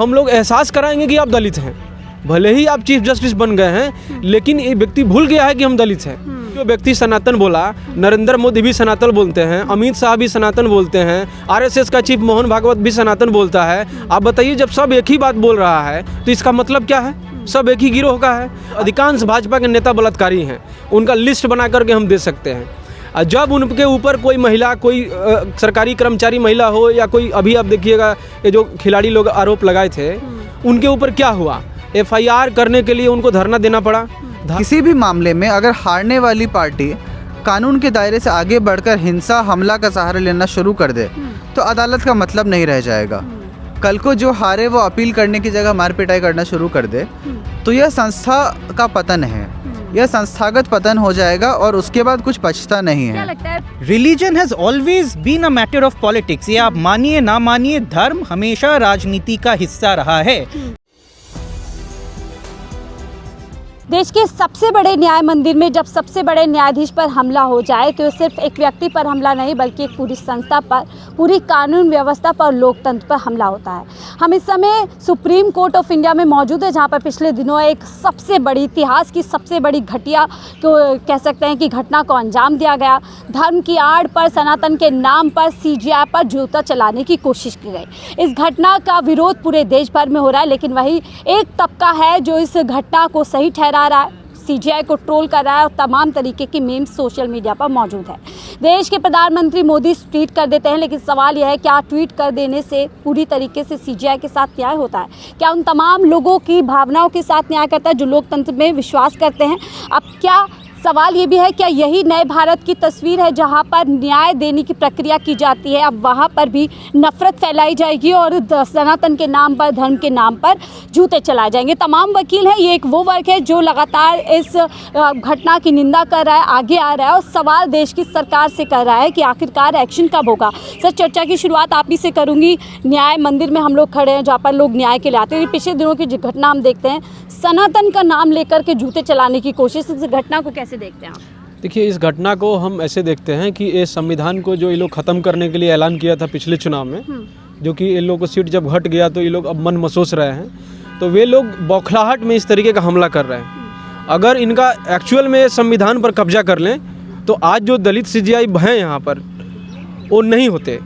हम लोग एहसास कराएंगे कि आप दलित हैं। भले ही आप चीफ जस्टिस बन गए हैं, लेकिन ये व्यक्ति भूल गया है कि हम दलित हैं। जो व्यक्ति सनातन बोला, नरेंद्र मोदी भी सनातन बोलते हैं, अमित शाह भी सनातन बोलते हैं, आरएसएस का चीफ मोहन भागवत भी सनातन बोलता है। आप बताइए, जब सब एक ही बात बोल रहा है तो इसका मतलब क्या है? सब एक ही गिरोह का है। अधिकांश भाजपा के नेता बलात्कारी हैं, उनका लिस्ट बना करके हम दे सकते हैं। जब उनके ऊपर कोई महिला, कोई सरकारी कर्मचारी महिला हो या कोई, अभी आप देखिएगा ये जो खिलाड़ी लोग आरोप लगाए थे, उनके ऊपर क्या हुआ? एफआईआर करने के लिए उनको धरना देना पड़ा। किसी भी मामले में अगर हारने वाली पार्टी कानून के दायरे से आगे बढ़कर हिंसा हमला का सहारा लेना शुरू कर दे तो अदालत का मतलब नहीं रह जाएगा। कल को जो हारे वो अपील करने की जगह मार पिटाई करना शुरू कर दे तो यह संस्था का पतन है, यह संस्थागत पतन हो जाएगा और उसके बाद कुछ बचता नहीं है। क्या लगता है? Religion has always been a matter of politics. ये आप मानिए ना मानिए, धर्म हमेशा राजनीति का हिस्सा रहा है। देश के सबसे बड़े न्याय मंदिर में जब सबसे बड़े न्यायाधीश पर हमला हो जाए तो सिर्फ एक व्यक्ति पर हमला नहीं, बल्कि एक पूरी संस्था पर, पूरी कानून व्यवस्था पर, लोकतंत्र पर हमला होता है। हम इस समय सुप्रीम कोर्ट ऑफ इंडिया में मौजूद है, जहां पर पिछले दिनों एक सबसे बड़ी, इतिहास की सबसे बड़ी घटिया को कह सकते हैं कि घटना को अंजाम दिया गया। धर्म की आड़ पर, सनातन के नाम पर सीजीआई पर जूता चलाने की कोशिश की गई। इस घटना का विरोध पूरे देश भर में हो रहा है, लेकिन वही एक तबका है जो इस घटना को सही ठहरा रहा है, सीजीआई को ट्रोल कर रहा है और तमाम तरीके की मीम्स सोशल मीडिया पर मौजूद है। देश के प्रधानमंत्री मोदी ट्वीट कर देते हैं, लेकिन सवाल यह है, क्या ट्वीट कर देने से पूरी तरीके से सीजीआई के साथ न्याय होता है? क्या उन तमाम लोगों की भावनाओं के साथ न्याय करता है जो लोकतंत्र में विश्वास करते हैं? अब क्या सवाल ये भी है, क्या यही नए भारत की तस्वीर है जहां पर न्याय देने की प्रक्रिया की जाती है, अब वहां पर भी नफरत फैलाई जाएगी और सनातन के नाम पर, धर्म के नाम पर जूते चलाए जाएंगे? तमाम वकील हैं, ये एक वो वर्ग है जो लगातार इस घटना की निंदा कर रहा है, आगे आ रहा है और सवाल देश की सरकार से कर रहा है कि आखिरकार एक्शन कब होगा। सर, चर्चा की शुरुआत आप ही से करूँगी। न्याय मंदिर में हम लोग खड़े हैं जहाँ पर लोग न्याय के लिए आते हैं। पिछले दिनों की घटना हम देखते हैं, सनातन का नाम लेकर के जूते चलाने की कोशिश, इस घटना को कैसे देखते हैं आप? देखिए, इस घटना को हम ऐसे देखते हैं कि ये संविधान को जो ये लोग ख़त्म करने के लिए ऐलान किया था पिछले चुनाव में, जो कि इन लोगों को सीट जब घट गया तो ये लोग अब मन महसूस रहे हैं, तो वे लोग बौखलाहट में इस तरीके का हमला कर रहे हैं। अगर इनका एक्चुअल में संविधान पर कब्जा कर लें तो आज जो दलित सीजीआई हैं यहाँ पर, वो नहीं होते।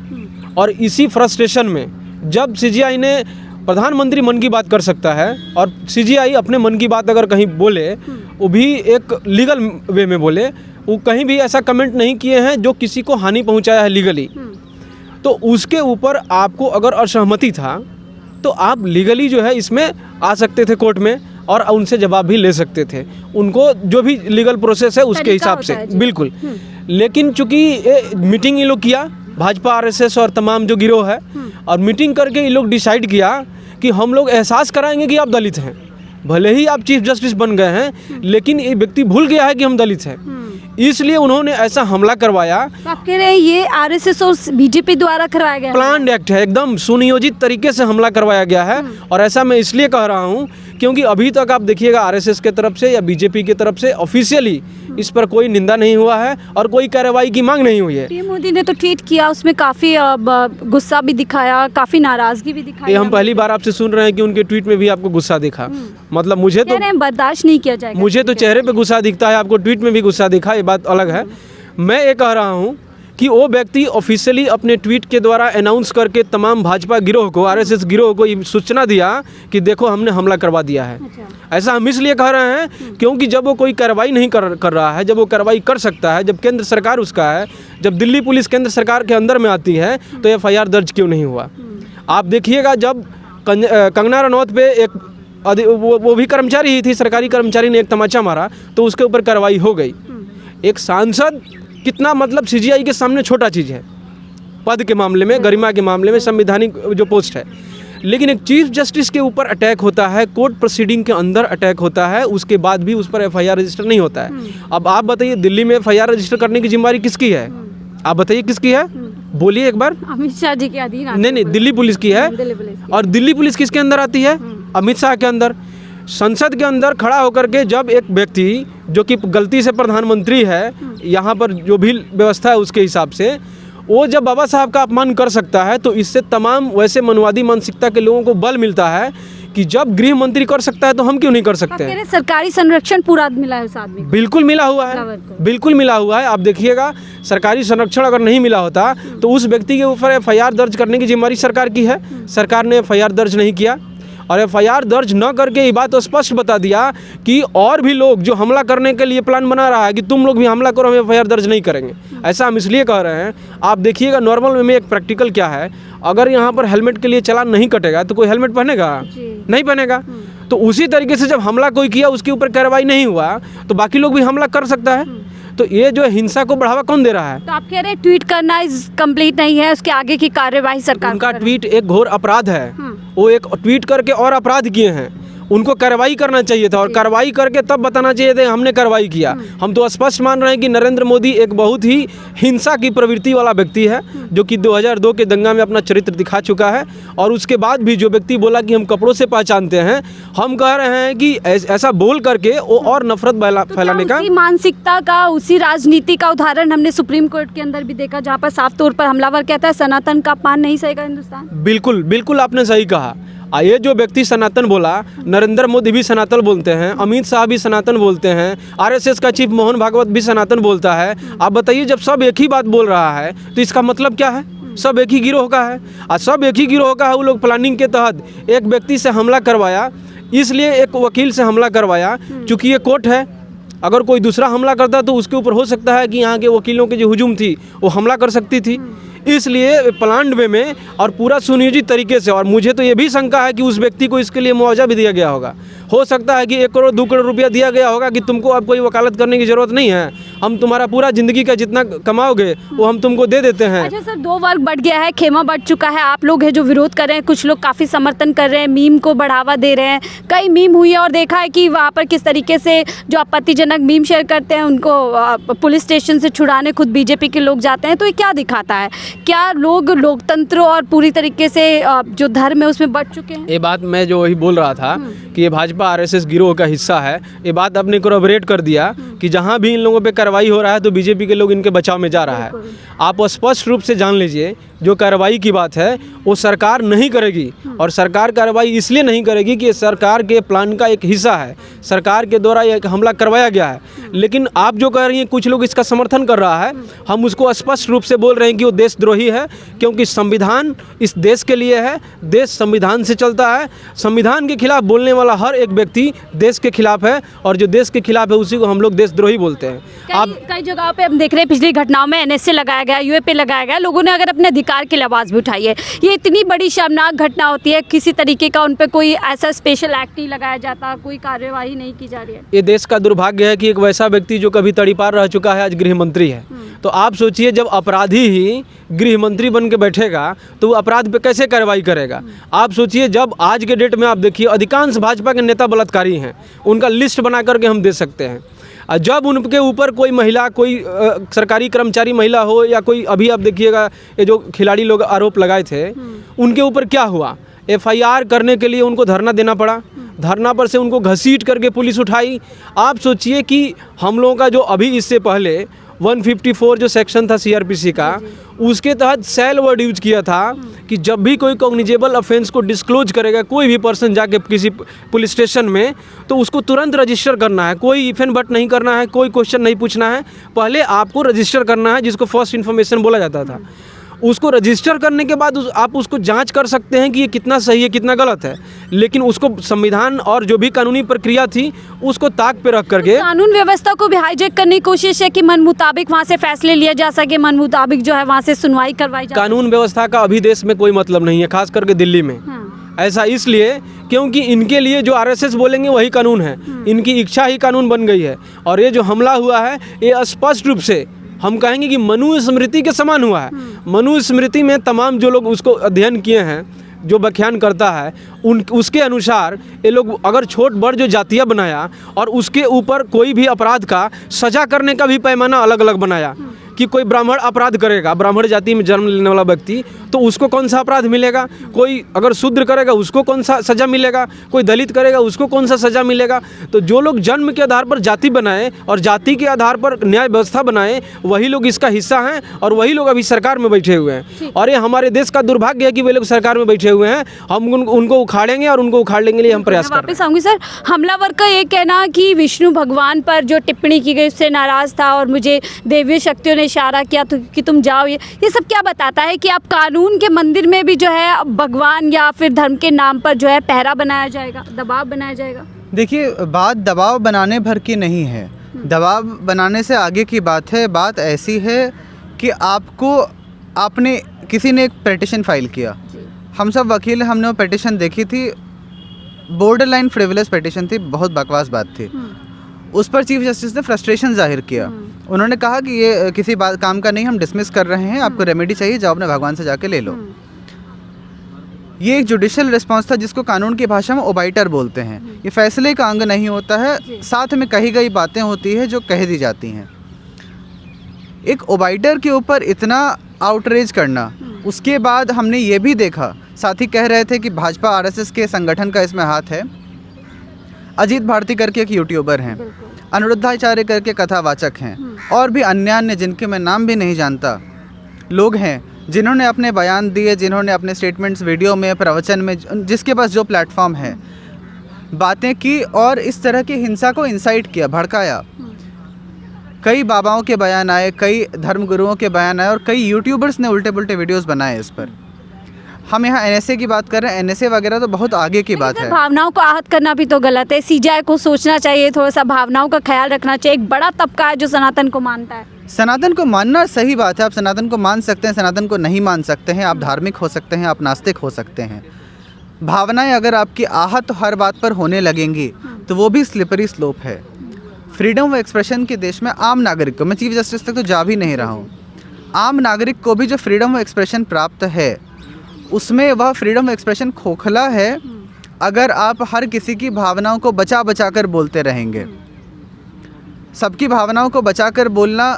और इसी फ्रस्ट्रेशन में जब सीजीआई ने, प्रधानमंत्री मन की बात कर सकता है और सीजीआई अपने मन की बात अगर कहीं बोले, वो भी एक लीगल वे में बोले, वो कहीं भी ऐसा कमेंट नहीं किए हैं जो किसी को हानि पहुंचाया है लीगली, तो उसके ऊपर आपको अगर असहमति था तो आप लीगली जो है इसमें आ सकते थे कोर्ट में और उनसे जवाब भी ले सकते थे, उनको जो भी लीगल प्रोसेस है उसके हिसाब से, बिल्कुल। लेकिन चूंकि मीटिंग ये लोग किया, भाजपा, आरएसएस और तमाम जो गिरोह है, और मीटिंग करके ये लोग डिसाइड किया कि हम लोग एहसास कराएंगे कि आप दलित हैं। भले ही आप चीफ जस्टिस बन गए हैं, लेकिन ये व्यक्ति भूल गया है कि हम दलित हैं, इसलिए उन्होंने ऐसा हमला करवाया। आप कह रहे हैं ये आरएसएस और बीजेपी द्वारा करवाया गया प्लान्ड एक्ट है, एकदम सुनियोजित तरीके से हमला करवाया गया है। और ऐसा मैं इसलिए कह रहा हूँ क्योंकि अभी तक आप देखिएगा आरएसएस के तरफ से या बीजेपी की तरफ से ऑफिशियली इस पर कोई निंदा नहीं हुआ है और कोई कार्रवाई की मांग नहीं हुई है। पीएम मोदी ने तो ट्वीट किया, उसमें काफ़ी गुस्सा भी दिखाया, काफ़ी नाराज़गी भी दिखाई। ये हम पहली बार आपसे सुन रहे हैं कि उनके ट्वीट में भी आपको गुस्सा दिखा। मतलब मुझे तो बर्दाश्त नहीं किया जाएगा। मुझे तो चेहरे पे गुस्सा दिखता है, आपको ट्वीट में भी गुस्सा दिखा, ये बात अलग है। मैं ये कह रहा हूँ कि वो व्यक्ति ऑफिशियली अपने ट्वीट के द्वारा अनाउंस करके तमाम भाजपा गिरोह को, आरएसएस गिरोह को ये सूचना दिया कि देखो हमने हमला करवा दिया है। ऐसा हम इसलिए कह रहे हैं क्योंकि जब वो कोई कार्रवाई नहीं कर रहा है, जब वो कार्रवाई कर सकता है, जब केंद्र सरकार उसका है, जब दिल्ली पुलिस केंद्र सरकार के अंदर में आती है, तो एफआईआर दर्ज क्यों नहीं हुआ? आप देखिएगा, जब कंगना रनौत पे एक वो भी कर्मचारी ही थी, सरकारी कर्मचारी ने एक तमाचा मारा तो उसके ऊपर कार्रवाई हो गई। एक सांसद कितना, मतलब सीजीआई के सामने छोटा चीज़ है पद के मामले में, गरिमा के मामले में, संवैधानिक जो पोस्ट है। लेकिन एक चीफ जस्टिस के ऊपर अटैक होता है, कोर्ट प्रोसीडिंग के अंदर अटैक होता है, उसके बाद भी उस पर एफआईआर रजिस्टर नहीं होता है। अब आप बताइए, दिल्ली में एफआईआर रजिस्टर करने की जिम्मेदारी किसकी है? आप बताइए किसकी है, बोलिए एक बार। अमित शाह जी के अधीन। नहीं, दिल्ली पुलिस की है। और दिल्ली पुलिस किसके अंदर आती है? अमित शाह के अंदर। संसद के अंदर खड़ा होकर के जब एक व्यक्ति जो कि गलती से प्रधानमंत्री है, यहाँ पर जो भी व्यवस्था है उसके हिसाब से, वो जब बाबा साहब का अपमान कर सकता है तो इससे तमाम वैसे मनवादी मानसिकता के लोगों को बल मिलता है कि जब गृह मंत्री कर सकता है तो हम क्यों नहीं कर आप सकते कह हैं। रहे हैं सरकारी संरक्षण पूरा मिला है उस आदमी को। बिल्कुल मिला हुआ फ्लावर है, को। बिल्कुल मिला हुआ है। आप देखिएगा, सरकारी संरक्षण अगर नहीं मिला होता तो उस व्यक्ति के ऊपर एफआईआर दर्ज करने की जिम्मेदारी सरकार की है। सरकार ने एफआईआर दर्ज नहीं किया और एफआईआर दर्ज न करके ये बात तो स्पष्ट बता दिया कि और भी लोग जो हमला करने के लिए प्लान बना रहा है कि तुम लोग भी हमला करो, हम एफआईआर दर्ज नहीं करेंगे। ऐसा हम इसलिए कह रहे हैं। आप देखिएगा नॉर्मल में एक प्रैक्टिकल क्या है, अगर यहाँ पर हेलमेट के लिए चालान नहीं कटेगा तो कोई हेलमेट पहनेगा? नहीं पहनेगा। तो उसी तरीके से जब हमला कोई किया उसके ऊपर कार्रवाई नहीं हुआ तो बाकी लोग भी हमला कर सकता है। तो ये जो हिंसा को बढ़ावा कौन दे रहा है? तो आप कह रहे हैं ट्वीट करना इस कंप्लीट नहीं है, उसके आगे की कार्यवाही सरकार उनका कर रही ट्वीट एक घोर अपराध है। वो एक ट्वीट करके और अपराध किए हैं, उनको कार्रवाई करना चाहिए था और कार्रवाई करके तब बताना चाहिए था हमने कार्रवाई किया। हम तो स्पष्ट मान रहे हैं कि नरेंद्र मोदी एक बहुत ही हिंसा की प्रवृत्ति वाला व्यक्ति है जो कि 2002 के दंगा में अपना चरित्र दिखा चुका है। और उसके बाद भी जो व्यक्ति बोला कि हम कपड़ों से पहचानते हैं, हम कह रहे हैं कि ऐसा बोल करके वो और नफरत फैलाने का उसी मानसिकता का, उसी राजनीति का उदाहरण हमने सुप्रीम कोर्ट के अंदर भी देखा, जहाँ पर साफ तौर पर हमलावर कहता है सनातन का अपमान नहीं सहेगा हिंदुस्तान। बिल्कुल बिल्कुल आपने सही कहा। ये जो व्यक्ति सनातन बोला, नरेंद्र मोदी भी सनातन बोलते हैं, अमित शाह भी सनातन बोलते हैं, आरएसएस का चीफ मोहन भागवत भी सनातन बोलता है। आप बताइए, जब सब एक ही बात बोल रहा है तो इसका मतलब क्या है? सब एक ही गिरोह का है और सब एक ही गिरोह का है। वो लोग प्लानिंग के तहत एक व्यक्ति से हमला करवाया, इसलिए एक वकील से हमला करवाया चूँकि ये कोर्ट है। अगर कोई दूसरा हमला करता तो उसके ऊपर हो सकता है कि यहाँ के वकीलों की जो हुजूम थी वो हमला कर सकती थी। इसलिए प्लान्ड वे में और पूरा सुनियोजित तरीके से, और मुझे तो ये भी शंका है कि उस व्यक्ति को इसके लिए मुआवजा भी दिया गया होगा। हो सकता है कि 1 करोड़ 2 करोड़ रुपया दिया गया होगा कि तुमको अब कोई वकालत करने की ज़रूरत नहीं है, हम तुम्हारा पूरा ज़िंदगी का जितना कमाओगे वो हम तुमको दे देते हैं। अच्छा सर, 2 वर्ग बढ़ गया है, खेमा बढ़ चुका है। आप लोग हैं जो विरोध कर रहे हैं, कुछ लोग काफ़ी समर्थन कर रहे हैं, मीम को बढ़ावा दे रहे हैं। कई मीम हुई है और देखा है कि वहाँ पर किस तरीके से जो आपत्तिजनक मीम शेयर करते हैं उनको पुलिस स्टेशन से छुड़ाने खुद बीजेपी के लोग जाते हैं। तो ये क्या दिखाता है? क्या लोग लोकतंत्र और पूरी तरीके से जो धर्म है उसमें बढ़ चुके हैं? ये बात मैं जो वही बोल रहा था कि ये भाजपा आरएसएस गिरोह का हिस्सा है। ये बात आपने कोरबरेट कर दिया कि जहाँ भी इन लोगों पे कार्रवाई हो रहा है तो बीजेपी के लोग इनके बचाव में जा रहा है। आप स्पष्ट रूप से जान लीजिए, जो कार्रवाई की बात है वो सरकार नहीं करेगी और सरकार कार्रवाई इसलिए नहीं करेगी कि सरकार के प्लान का एक हिस्सा है, सरकार के द्वारा एक हमला करवाया गया है। लेकिन आप जो कह रही हैं कुछ लोग इसका समर्थन कर रहा है, हम उसको स्पष्ट रूप से बोल रहे हैं कि वो देशद्रोही है, क्योंकि संविधान इस देश के लिए है, देश संविधान से चलता है। संविधान के खिलाफ बोलने वाला हर एक व्यक्ति देश के खिलाफ है और जो देश के खिलाफ है उसी को हम लोग देशद्रोही बोलते हैं। कई जगहों पे हम देख रहे हैं पिछली घटनाओं में एनएसए लगाया गया, यूएपी लगाया गया, लोगों ने अगर अपने अधिकार के लिए आवाज़ भी उठाई है। ये इतनी बड़ी शर्मनाक घटना होती है, किसी तरीके का उन पर कोई ऐसा स्पेशल एक्ट नहीं लगाया जाता, कोई कार्यवाही नहीं की जा रही है। ये देश का दुर्भाग्य है कि एक वैसा व्यक्ति जो कभी तड़ीपार रह चुका है आज गृह मंत्री है। तो आप सोचिए, जब अपराधी ही गृह मंत्री बन के बैठेगा तो वो अपराध पे कैसे कार्रवाई करेगा? आप सोचिए, जब आज के डेट में आप देखिए अधिकांश भाजपा के नेता बलात्कारी हैं, उनका लिस्ट बना करके हम दे सकते हैं। जब उनके ऊपर कोई महिला, कोई सरकारी कर्मचारी महिला हो या कोई, अभी आप देखिएगा ये जो खिलाड़ी लोग आरोप लगाए थे उनके ऊपर क्या हुआ? एफआईआर करने के लिए उनको धरना देना पड़ा, धरना पर से उनको घसीट करके पुलिस उठाई। आप सोचिए कि हम लोगों का जो अभी इससे पहले 154 जो सेक्शन था सीआरपीसी का, उसके तहत सेल वर्ड यूज किया था कि जब भी कोई कॉग्निजेबल ऑफेंस को डिस्क्लोज करेगा कोई भी पर्सन जाके किसी पुलिस स्टेशन में, तो उसको तुरंत रजिस्टर करना है, कोई इफ एंड बट नहीं करना है, कोई क्वेश्चन नहीं पूछना है, पहले आपको रजिस्टर करना है, जिसको फर्स्ट इन्फॉर्मेशन बोला जाता था। उसको रजिस्टर करने के बाद आप उसको जांच कर सकते हैं कि ये कितना सही है कितना गलत है। लेकिन उसको संविधान और जो भी कानूनी प्रक्रिया थी उसको ताक पे रख करके कानून व्यवस्था को भी हाईजैक करने की कोशिश है कि मन मुताबिक वहाँ से फैसले लिए जा सके, मन मुताबिक जो है वहाँ से सुनवाई करवाई जा। कानून व्यवस्था का अभी देश में कोई मतलब नहीं है, खास करके दिल्ली में। ऐसा इसलिए क्योंकि इनके लिए जो आरएसएस बोलेंगे वही कानून है, इनकी इच्छा ही कानून बन गई है। और ये जो हमला हुआ है ये स्पष्ट रूप से हम कहेंगे कि मनुस्मृति के समान हुआ है। मनुस्मृति में तमाम जो लोग उसको अध्ययन किए हैं, जो व्याख्यान करता है, उसके अनुसार ये लोग अगर छोट बड़ जो जातियाँ बनाया और उसके ऊपर कोई भी अपराध का सजा करने का भी पैमाना अलग अलग बनाया कि कोई ब्राह्मण अपराध करेगा, ब्राह्मण जाति में जन्म लेने वाला व्यक्ति, तो उसको कौन सा अपराध मिलेगा, कोई अगर शूद्र करेगा उसको कौन सा सज़ा मिलेगा, कोई दलित करेगा उसको कौन सा सज़ा मिलेगा। तो जो लोग जन्म के आधार पर जाति बनाए और जाति के आधार पर न्याय व्यवस्था बनाए, वही लोग इसका हिस्सा हैं और वही लोग अभी सरकार में बैठे हुए हैं। और ये हमारे देश का दुर्भाग्य है कि वे लोग सरकार में बैठे हुए हैं। हम उनको उखाड़ेंगे और उनको उखाड़ने के लिए हम प्रयास कर रहे हैं। वापस आऊंगी सर, हमलावर का ये कहना कि विष्णु भगवान पर जो टिप्पणी की गई उससे नाराज़ था और मुझे देवी शक्तियों ने इशारा किया तो कि तुम जाओ, ये सब क्या बताता है कि आप कानून के मंदिर में भी जो है भगवान या फिर धर्म के नाम पर जो है पहरा बनाया जाएगा, दबाव बनाया जाएगा? देखिए, बात दबाव बनाने भर की नहीं है, दबाव बनाने से आगे की बात है। बात ऐसी है कि आपने किसी ने एक पिटीशन फाइल किया, हम सब वकील, हमने वो पिटीशन देखी थी, बॉर्डर लाइन फ्रिवलेस पिटीशन थी, बहुत बकवास बात थी। उस पर चीफ जस्टिस ने फ्रस्ट्रेशन जाहिर किया। उन्होंने कहा कि ये किसी बात काम का नहीं, हम डिसमिस कर रहे हैं, आपको रेमेडी चाहिए, जाओ अपने भगवान से जाके ले लो। ये एक जुडिशियल रिस्पांस था जिसको कानून की भाषा में ओबाइटर बोलते हैं। ये फैसले का अंग नहीं होता है, साथ में कही गई बातें होती है जो कह दी जाती हैं। एक ओबाइटर के ऊपर इतना आउटरेज करना, उसके बाद हमने ये भी देखा, साथी कह रहे थे कि भाजपा आरएसएस के संगठन का इसमें हाथ है। अजीत भारती करके एक यूट्यूबर हैं, अनिरुद्धाचार्य करके कथावाचक हैं, और भी अन्य जिनके मैं नाम भी नहीं जानता लोग हैं जिन्होंने अपने बयान दिए, जिन्होंने अपने स्टेटमेंट्स वीडियो में, प्रवचन में, जिसके पास जो प्लेटफॉर्म है, बातें की और इस तरह की हिंसा को इंसाइट किया, भड़काया। कई बाबाओं के बयान आए, कई धर्मगुरुओं के बयान आए और कई यूट्यूबर्स ने उल्टे पुल्टे वीडियोस बनाए इस पर। हम यहाँ एनएसए की बात कर रहे हैं, एनएसए वगैरह तो बहुत आगे की बात है। भावनाओं को आहत करना भी तो गलत है। सीजीआई को सोचना चाहिए, थोड़ा सा भावनाओं का ख्याल रखना चाहिए। एक बड़ा तबका है जो सनातन को मानता है। सनातन को मानना सही बात है, आप सनातन को मान सकते हैं, सनातन को नहीं मान सकते हैं, आप धार्मिक हो सकते हैं, आप नास्तिक हो सकते हैं। भावनाएं अगर आपकी आहत हर बात पर होने लगेंगी तो वो भी स्लिपरी स्लोप है। फ्रीडम ऑफ एक्सप्रेशन के देश में आम नागरिक को, मैं चीफ जस्टिस तक तो जा भी नहीं रहा हूँ, आम नागरिक को भी जो फ्रीडम ऑफ एक्सप्रेशन प्राप्त है उसमें वह फ्रीडम ऑफ एक्सप्रेशन खोखला है अगर आप हर किसी की भावनाओं को बचा बचा कर बोलते रहेंगे। सबकी भावनाओं को बचा कर बोलना,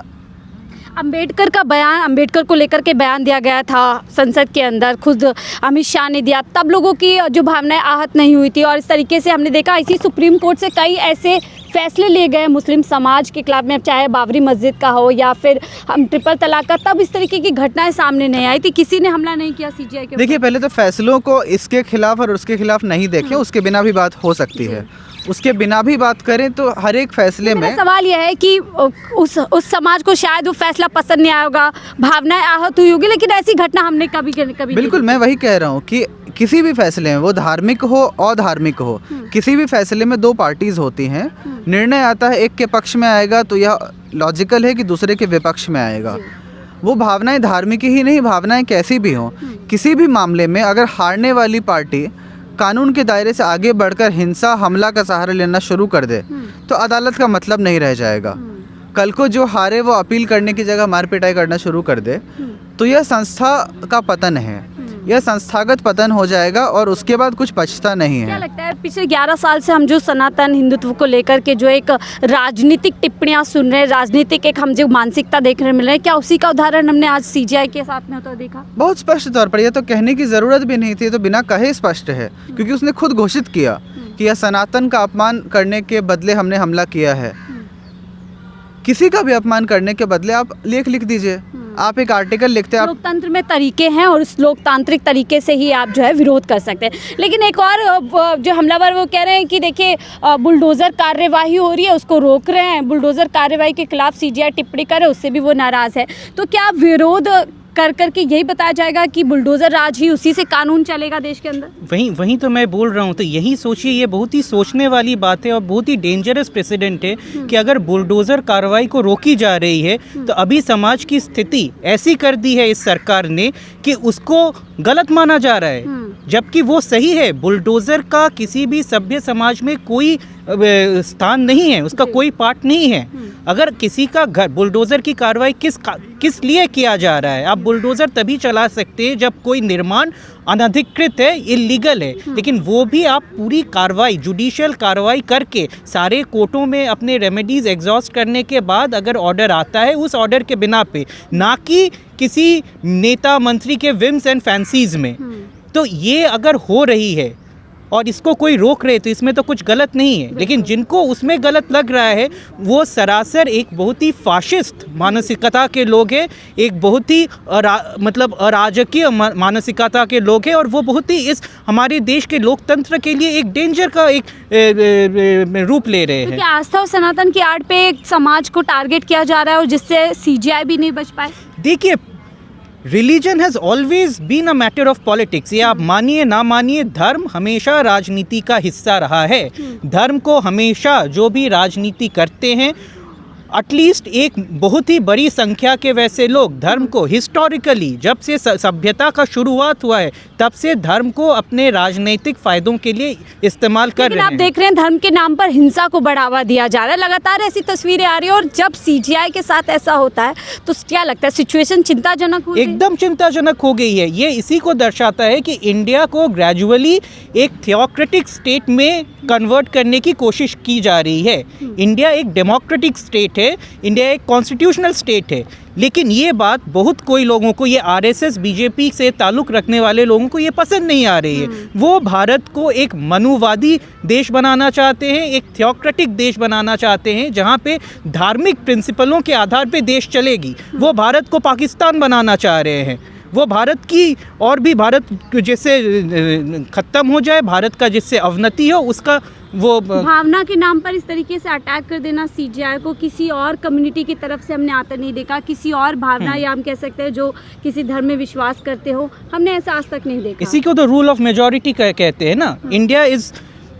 अंबेडकर का बयान, अंबेडकर को लेकर के बयान दिया गया था संसद के अंदर, खुद अमित शाह ने दिया, तब लोगों की जो भावनाएं आहत नहीं हुई थी। और इस तरीके से हमने देखा इसी सुप्रीम कोर्ट से कई ऐसे फैसले लिए गए मुस्लिम समाज के खिलाफ में, चाहे बाबरी मस्जिद का हो या फिर हम ट्रिपल तलाक का, तब इस तरीके की घटनाएं सामने नहीं आई थी, किसी ने हमला नहीं किया सीजीआई के। देखिए, पहले तो फैसलों को इसके खिलाफ और उसके खिलाफ नहीं देखें, उसके बिना भी बात हो सकती है। उसके बिना भी बात करें तो हर एक फैसले में सवाल यह है कि उस समाज को शायद वो फैसला पसंद नहीं आया होगा, भावनाएं आहत हुई होगी, लेकिन ऐसी घटना हमने कभी बिल्कुल, मैं वही कह रहा हूँ कि किसी भी फैसले में, वो धार्मिक हो अधार्मिक हो, किसी भी फैसले में दो पार्टीज होती हैं। निर्णय आता है, एक के पक्ष में आएगा तो यह लॉजिकल है कि दूसरे के विपक्ष में आएगा। वो भावनाएं धार्मिक ही नहीं, भावनाएं कैसी भी हों, किसी भी मामले में अगर हारने वाली पार्टी कानून के दायरे से आगे बढ़कर हिंसा, हमला का सहारा लेना शुरू कर दे तो अदालत का मतलब नहीं रह जाएगा। कल को जो हारे वो अपील करने की जगह मार पिटाई करना शुरू कर दे तो यह संस्था का पतन है, यह संस्थागत पतन हो जाएगा और उसके बाद कुछ बचता नहीं है। क्या लगता है पिछले 11 साल से हम जो सनातन हिंदुत्व को लेकर के जो एक राजनीतिक टिप्पणियां सुन रहे हैं, राजनीतिक एक हम जो मानसिकता देखने मिल रहे हैं, क्या उसी का उदाहरण हमने आज सीजीआई के साथ में होता देखा? बहुत स्पष्ट तौर पर, यह तो कहने की ज़रूरत भी नहीं थी, तो बिना कहे स्पष्ट है, क्योंकि उसने खुद घोषित किया कि यह सनातन का अपमान करने के बदले हमने हमला किया है। किसी का भी अपमान करने के बदले आप लेख लिख दीजिए, आप एक आर्टिकल लिखते हैं। लोकतंत्र में तरीके हैं और उस लोकतांत्रिक तरीके से ही आप जो है विरोध कर सकते हैं। लेकिन एक और जो हमलावर वो कह रहे हैं कि देखिए बुलडोज़र कार्यवाही हो रही है, उसको रोक रहे हैं, बुलडोज़र कार्यवाही के खिलाफ सीजीआई टिप्पणी करे, उससे भी वो नाराज़ है। तो क्या विरोध कर करके यही बताया जाएगा कि बुलडोज़र राज ही, उसी से कानून चलेगा देश के अंदर? वहीं तो मैं बोल रहा हूँ। तो यही सोचिए, ये बहुत ही सोचने वाली बात है और बहुत ही डेंजरस प्रेसिडेंट है कि अगर बुलडोज़र कार्रवाई को रोकी जा रही है तो अभी समाज की स्थिति ऐसी कर दी है इस सरकार ने कि उसको गलत माना जा रहा है, जबकि वो सही है। बुलडोज़र का किसी भी सभ्य समाज में कोई स्थान नहीं है, उसका कोई पार्ट नहीं है। अगर किसी का घर, बुलडोज़र की कार्रवाई किस लिए किया जा रहा है? आप बुलडोज़र तभी चला सकते हैं जब कोई निर्माण अनधिकृत है, इलीगल है, लेकिन वो भी आप पूरी कार्रवाई, जुडिशियल कार्रवाई करके सारे कोर्टों में अपने रेमेडीज़ एग्जॉस्ट करने के बाद अगर ऑर्डर आता है, उस ऑर्डर के बिना पे, ना कि किसी नेता मंत्री के विम्स एंड फैंसीज़ में, तो ये अगर हो रही है और इसको कोई रोक रहे तो इसमें तो कुछ गलत नहीं है। लेकिन जिनको उसमें गलत लग रहा है वो सरासर एक बहुत ही फाशिस्ट मानसिकता के लोग हैं, एक बहुत ही अराजकीय मानसिकता के लोग हैं, और वो बहुत ही इस हमारे देश के लोकतंत्र के लिए एक डेंजर का एक रूप ले रहे हैं। क्या आस्था और सनातन की आड़ पे एक समाज को टारगेट किया जा रहा है और जिससे सीजीआई भी नहीं बच पाए? देखिए, religion has always been a matter of politics. ये आप मानिए ना मानिए, धर्म हमेशा राजनीति का हिस्सा रहा है। धर्म को हमेशा जो भी राजनीति करते हैं, एटलीस्ट एक बहुत ही बड़ी संख्या के वैसे लोग धर्म को हिस्टोरिकली, जब से सभ्यता का शुरुआत हुआ है, तब से धर्म को अपने राजनीतिक फायदों के लिए इस्तेमाल कर रहे हैं। आप देख रहे हैं धर्म के नाम पर हिंसा को बढ़ावा दिया जा रहा है, लगातार ऐसी तस्वीरें आ रही है, और जब सीजीआई के साथ ऐसा होता है तो क्या लगता है सिचुएशन चिंताजनक हो गई? एकदम चिंताजनक हो गई है। ये इसी को दर्शाता है कि इंडिया को ग्रेजुअली एक थियोक्रेटिक स्टेट में कन्वर्ट करने की कोशिश की जा रही है। इंडिया एक डेमोक्रेटिक स्टेट है, इंडिया एक कॉन्स्टिट्यूशनल स्टेट है, लेकिन ये बात बहुत कोई लोगों को, ये आरएसएस बीजेपी से ताल्लुक़ रखने वाले लोगों को ये पसंद नहीं आ रही है। वो भारत को एक मनुवादी देश बनाना चाहते हैं, एक थियोक्रेटिक देश बनाना चाहते हैं, जहाँ पे धार्मिक प्रिंसिपलों के आधार पे देश चलेगी। वो भारत को पाकिस्तान बनाना चाह रहे हैं। वो भारत की और भी भारत जैसे ख़त्म हो जाए, भारत का जिससे अवनति हो, उसका वो भावना के नाम पर इस तरीके से अटैक कर देना सीजीआई को, किसी और कम्युनिटी की तरफ से हमने आता नहीं देखा, किसी और भावना या हम कह सकते हैं जो किसी धर्म में विश्वास करते हो, हमने ऐसा आज तक नहीं देखा। इसी को तो रूल ऑफ मेजॉरिटी कहते हैं ना। India is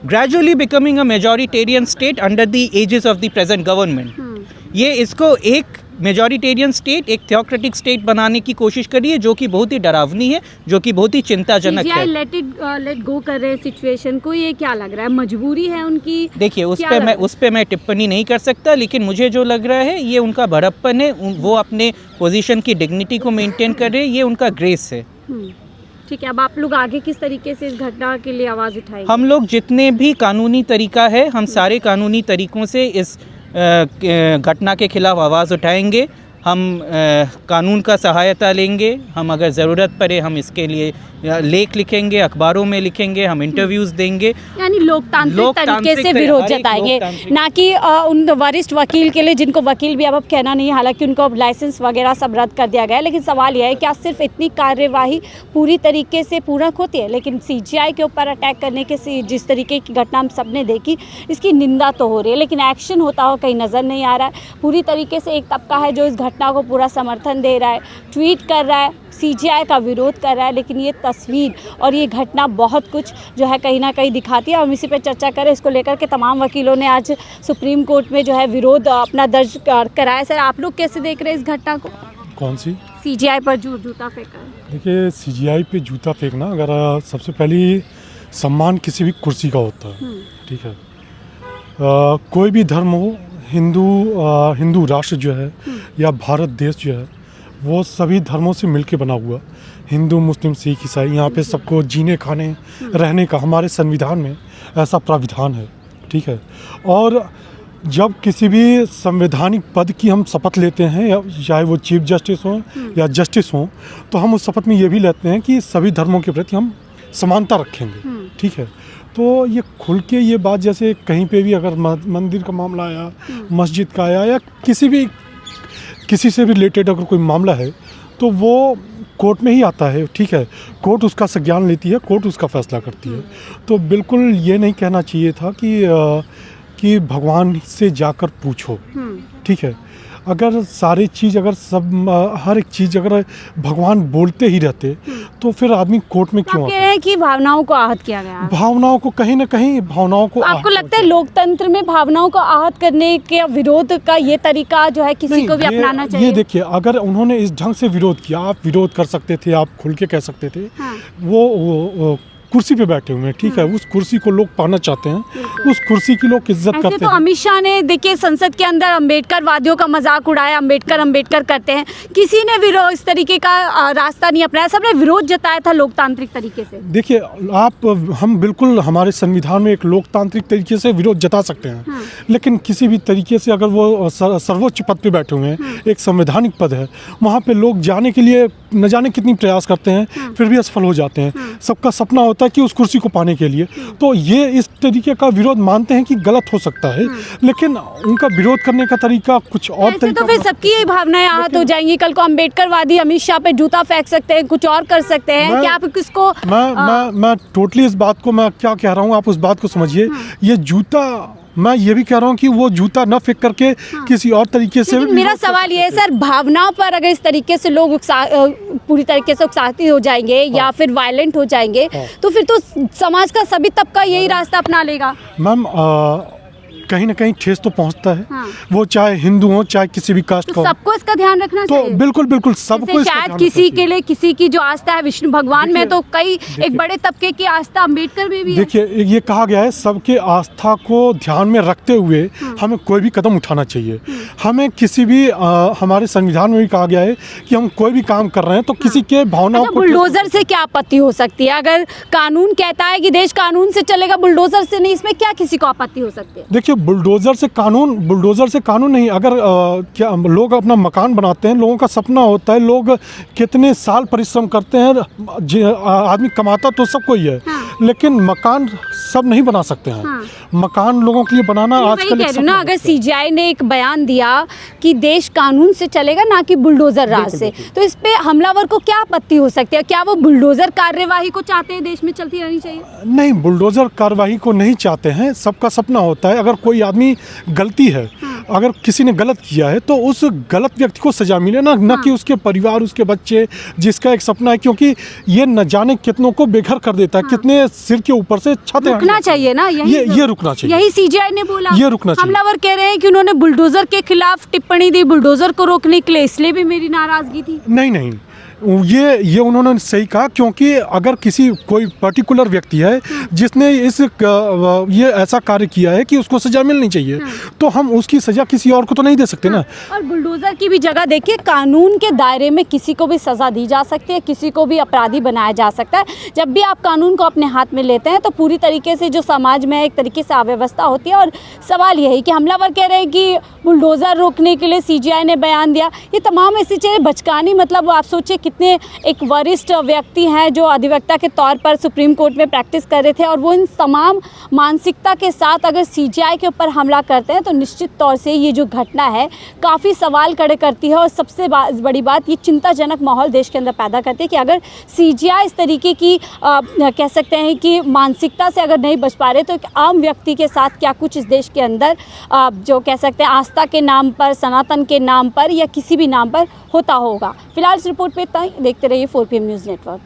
gradually becoming a majoritarian state under the ages of the present government. ये इसको एक मेजॉरिटेरियन स्टेट, एक थियोक्रेटिक स्टेट बनाने की कोशिश करी है, जो कि बहुत ही डरावनी है, जो कि बहुत ही चिंताजनक है। लेट गो कर रहे हैं सिचुएशन को, ये क्या लग रहा है, मजबूरी है उनकी? देखिए, उस पे मैं टिप्पणी नहीं कर सकता, लेकिन मुझे जो लग रहा है ये उनका बड़प्पन है। वो अपने पोजीशन की डिग्निटी को मेंटेन कर रहे हैं, ये उनका ग्रेस है। ठीक है, अब आप लोग आगे किस तरीके से इस घटना के लिए आवाज़ उठाएंगे? हम लोग जितने भी कानूनी तरीका है, हम सारे कानूनी तरीकों से इस घटना के खिलाफ आवाज़ उठाएंगे। हम कानून का सहायता लेंगे। हम अगर ज़रूरत पड़े हम इसके लिए लेख लिखेंगे, अखबारों में लिखेंगे, हम इंटरव्यूज़ देंगे। यानी लोकतांत्रिक तरीके से विरोध जताएंगे, ना कि उन वरिष्ठ वकील के लिए जिनको वकील भी अब कहना नहीं है, हालांकि उनको अब लाइसेंस वगैरह सब रद्द कर दिया गया है। लेकिन सवाल यह है क्या सिर्फ इतनी कार्यवाही पूरी तरीके से पूरक होती है? लेकिन सीजीआई के ऊपर अटैक करने के जिस तरीके की घटना हम सब ने देखी, इसकी निंदा तो हो रही है, लेकिन एक्शन होता हो कहीं नज़र नहीं आ रहा है। पूरी तरीके से एक तबका है जो इस घटना को पूरा समर्थन दे रहा है, ट्वीट कर रहा है, सीजीआई का विरोध कर रहा है, लेकिन ये तस्वीर और ये घटना बहुत कुछ जो है कहीं ना कहीं दिखाती है। हम इसी पर चर्चा करें, इसको लेकर के तमाम वकीलों ने आज सुप्रीम कोर्ट में जो है विरोध अपना दर्ज कराया। सर, आप लोग कैसे देख रहे हैं इस घटना को? कौन सी? सीजीआई पर जूता फेंका है। देखिए, सीजीआई पे जूता फेंकना, अगर सबसे पहले सम्मान किसी भी कुर्सी का होता है, ठीक है, कोई भी धर्म हो, हिंदू राष्ट्र जो है या भारत देश जो है, वो सभी धर्मों से मिलके बना हुआ, हिंदू मुस्लिम सिख ईसाई, यहाँ पे सबको जीने खाने रहने का हमारे संविधान में ऐसा प्राविधान है, ठीक है। और जब किसी भी संवैधानिक पद की हम शपथ लेते हैं, या चाहे वो चीफ जस्टिस हो या जस्टिस हो, तो हम उस शपथ में ये भी लेते हैं कि सभी धर्मों के प्रति हम समानता रखेंगे, ठीक है। तो ये खुल के ये बात, जैसे कहीं पे भी अगर मंदिर का मामला आया, मस्जिद का आया, या किसी से भी रिलेटेड अगर कोई मामला है, तो वो कोर्ट में ही आता है, ठीक है। कोर्ट उसका संज्ञान लेती है, कोर्ट उसका फैसला करती है। तो बिल्कुल ये नहीं कहना चाहिए था कि भगवान से जाकर पूछो, ठीक है। अगर सारी चीज़, अगर हर एक चीज़ अगर भगवान बोलते ही रहते, तो फिर आदमी कोर्ट में क्यों आता? कह रहे हैं कि भावनाओं को आहत किया गया। भावनाओं को कहीं ना कहीं भावनाओं को, आपको लगता है लोकतंत्र में भावनाओं को आहत करने के विरोध का ये तरीका जो है किसी को भी अपनाना चाहिए? ये देखिए, अगर उन्होंने इस ढंग से विरोध किया, आप विरोध कर सकते थे, आप खुल के कह सकते थे। वो कुर्सी पे बैठे हुए हैं, ठीक है, उस कुर्सी को लोग पाना चाहते हैं, उस कुर्सी की लोग इज्जत ऐसे करते तो हैं। अमित शाह ने देखिए संसद के अंदर अम्बेडकर वादियों का मजाक उड़ाया, अम्बेडकर करते हैं, किसी ने विरोध इस तरीके का रास्ता नहीं अपनाया, सबने विरोध जताया था लोकतांत्रिक तरीके से। देखिए हम बिल्कुल हमारे संविधान में एक लोकतांत्रिक तरीके से विरोध जता सकते हैं, लेकिन किसी भी तरीके से अगर वो सर्वोच्च पद पे बैठे हुए हैं, एक संवैधानिक पद है, वहाँ पे लोग जाने के लिए न जाने कितनी प्रयास करते हैं, फिर भी असफल हो जाते हैं। सबका सपना होता है कि उस कुर्सी को पाने के लिए, तो ये इस तरीके का विरोध मानते हैं कि गलत हो सकता है, लेकिन उनका विरोध करने का तरीका कुछ और ऐसे तरीका। तो फिर सबकी यही भावनाएं आहत हो जाएंगी, कल को अम्बेडकरवादी अमित शाह पे जूता फेंक सकते हैं, कुछ और कर सकते हैं, क्या आप किसको? मैं टोटली इस बात को, मैं क्या कह रहा हूँ आप उस बात को समझिए, ये जूता, मैं ये भी कह रहा हूँ कि वो जूता न फेंक करके किसी और तरीके से। लेकिन मेरा सवाल ये है सर, भावनाओं पर अगर इस तरीके से लोग पूरी तरीके से उकसाती हो जाएंगे या फिर वायलेंट हो जाएंगे, तो फिर तो समाज का सभी तबका यही रास्ता अपना लेगा। मैम कहीं ना कहीं ठेस तो पहुंचता है, हाँ। वो चाहे हिंदू हो चाहे किसी भी कास्ट का तो हो। सबको इसका ध्यान रखना तो चाहिए। बिल्कुल सबको जैसे इसका शायद ध्यान किसी रखना के चाहिए। लिए, किसी की जो आस्था है विष्णु भगवान में, तो कई एक देखिए, बड़े तबके की आस्था अम्बेडकर में भी है। देखिए ये कहा गया है सबके आस्था को ध्यान में रखते हुए हमें कोई भी कदम उठाना चाहिए। हमें किसी भी हमारे संविधान में भी कहा गया है कि हम कोई भी काम कर रहे हैं तो किसी के भावनाओं अच्छा, को। बुलडोजर से क्या आपत्ति हो सकती है? अगर कानून कहता है कि देश कानून से चलेगा, बुलडोजर से नहीं, इसमें क्या किसी को आपत्ति हो सकती है? देखिए बुलडोजर से कानून नहीं, अगर क्या लोग अपना मकान बनाते हैं, लोगों का सपना होता है, लोग कितने साल परिश्रम करते हैं, आदमी कमाता तो सबको ही है, लेकिन मकान सब नहीं बना सकते हैं। मकान लोगों के लिए बनाना वही आजकल कह एक रही हूँ ना, सपना अगर होता है। सीजीआई ने एक बयान दिया कि देश कानून से चलेगा ना कि बुलडोजर राज से, तो इस पे हमलावर को क्या आपत्ति हो सकती है? क्या वो बुलडोजर कार्यवाही को चाहते हैं, देश में चलती रहनी चाहिए? नहीं, बुलडोजर कार्यवाही को नहीं चाहते हैं, सबका सपना होता है अगर कोई आदमी गलती है, अगर किसी ने गलत किया है तो उस गलत व्यक्ति को सजा मिले ना, न कि उसके परिवार, उसके बच्चे, जिसका एक सपना है, क्योंकि ये न जाने कितनों को बेघर कर देता है, कितने सिर के ऊपर से छत रुकना चाहिए ना, ये रुकना चाहिए, यही सीजीआई ने बोला। ये रुकना चाहिए। हमलावर कह रहे हैं कि उन्होंने बुलडोजर के खिलाफ टिप्पणी दी, बुलडोजर को रोकने के लिए, इसलिए भी मेरी नाराजगी थी। नहीं, ये उन्होंने सही कहा, क्योंकि अगर किसी कोई पर्टिकुलर व्यक्ति है जिसने ये ऐसा कार्य किया है कि उसको सजा मिलनी चाहिए, तो हम उसकी सजा किसी और को तो नहीं दे सकते ना। और बुलडोजर की भी जगह देखिए, कानून के दायरे में किसी को भी सजा दी जा सकती है, किसी को भी अपराधी बनाया जा सकता है। जब भी आप कानून को अपने हाथ में लेते हैं तो पूरी तरीके से जो समाज में एक तरीके से अव्यवस्था होती है। और सवाल यही कि हमलावर कह रहे हैं कि बुलडोजर रोकने के लिए सीजीआई ने बयान दिया, ये तमाम ऐसी चीज़ें बचकानी, मतलब आप सोचिए कितने एक वरिष्ठ व्यक्ति हैं जो अधिवक्ता के तौर पर सुप्रीम कोर्ट में प्रैक्टिस कर रहे थे, और वो इन तमाम मानसिकता के साथ अगर सीजीआई के ऊपर हमला करते हैं तो निश्चित तौर से ये जो घटना है काफ़ी सवाल खड़े करती है। और सबसे बड़ी बात, ये चिंताजनक माहौल देश के अंदर पैदा करती है कि अगर सीजीआई इस तरीके की कह सकते हैं कि मानसिकता से अगर नहीं बच पा रहे, तो एक आम व्यक्ति के साथ क्या कुछ इस देश के अंदर जो कह सकते हैं आस्था के नाम पर, सनातन के नाम पर या किसी भी नाम पर होता होगा। फिलहाल इस रिपोर्ट पे इतना ही। देखते रहिए 4PM न्यूज़ नेटवर्क।